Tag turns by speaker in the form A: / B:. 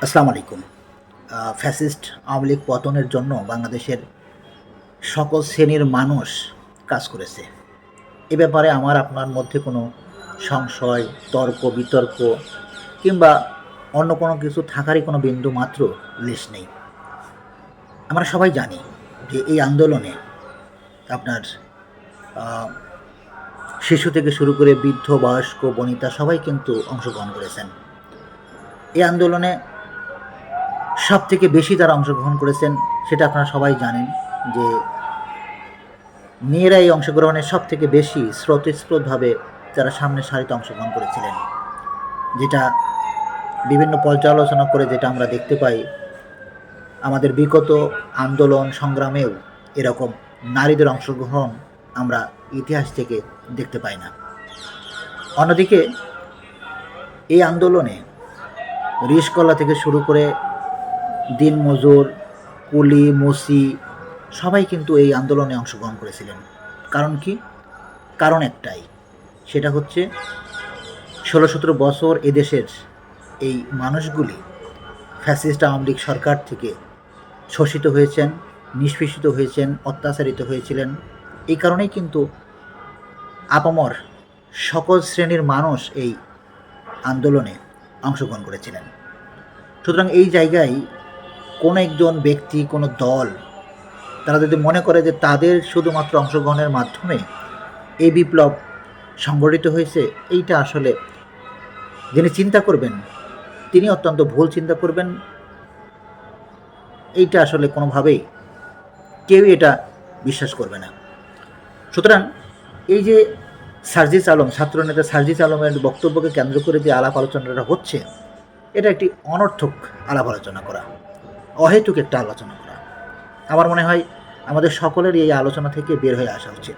A: আসসালামু আলাইকুম। ফ্যাসিস্ট আওয়ামী লীগ পতনের জন্য বাংলাদেশের সকল শ্রেণীর মানুষ কাজ করেছে। এ ব্যাপারে আমার আপনার মধ্যে কোনো সংশয়, তর্ক, বিতর্ক কিংবা অন্য কোনো কিছু থাকারই কোনো বিন্দু মাত্র লেশ নেই। আমরা সবাই জানি যে এই আন্দোলনে আপনার আ শিশু থেকে শুরু করে বৃদ্ধ, বয়স্ক, বনিতা সবাই কিন্তু অংশগ্রহণ করেছেন। এই আন্দোলনে সবথেকে বেশি যারা অংশগ্রহণ করেছেন সেটা আপনারা সবাই জানেন যে মেয়েরা এই অংশগ্রহণে সবথেকে বেশি স্বতঃস্ফূর্তভাবে যারা সামনের সারিতে অংশগ্রহণ করেছিলেন। যেটা বিভিন্ন পর্যালোচনা করে যেটা আমরা দেখতে পাই, আমাদের বিগত আন্দোলন সংগ্রামেও এরকম নারীদের অংশগ্রহণ আমরা ইতিহাস থেকে দেখতে পাই না। অন্যদিকে এই আন্দোলনে রিস্কলা থেকে শুরু করে দিনমজুর, কুলি, মুসি সবাই কিন্তু এই আন্দোলনে অংশগ্রহণ করেছিলেন। কারণ কি? কারণ একটাই, সেটা হচ্ছে ১৬-১৭ বছর এদেশের এই মানুষগুলি ফ্যাসিস্ট আওয়ামী লীগ সরকার থেকে শোষিত হয়েছেন, নিষ্পেষিত হয়েছেন, অত্যাচারিত হয়েছিলেন। এই কারণেই কিন্তু আপামর সকল শ্রেণীর মানুষ এই আন্দোলনে অংশগ্রহণ করেছিলেন। সুতরাং এই জায়গায় কোনো একজন ব্যক্তি, কোনো দল তারা যদি মনে করে যে তাদের শুধুমাত্র অংশগ্রহণের মাধ্যমে এই বিপ্লব সংগঠিত হয়েছে, এইটা আসলে যিনি চিন্তা করবেন তিনি অত্যন্ত ভুল চিন্তা করবেন। এইটা আসলে কোনোভাবেই কেউই এটা বিশ্বাস করবে না। সুতরাং এই যে সার্জিস আলম, ছাত্রনেতা সার্জিস আলমের বক্তব্যকে কেন্দ্র করে যে আলাপ আলোচনাটা হচ্ছে, এটা একটি অনর্থক আলাপ আলোচনা করা, অহেতুক একটা আলোচনা করা। আমার মনে হয় আমাদের সকলের এই আলোচনা থেকে বের হয়ে আসা উচিত।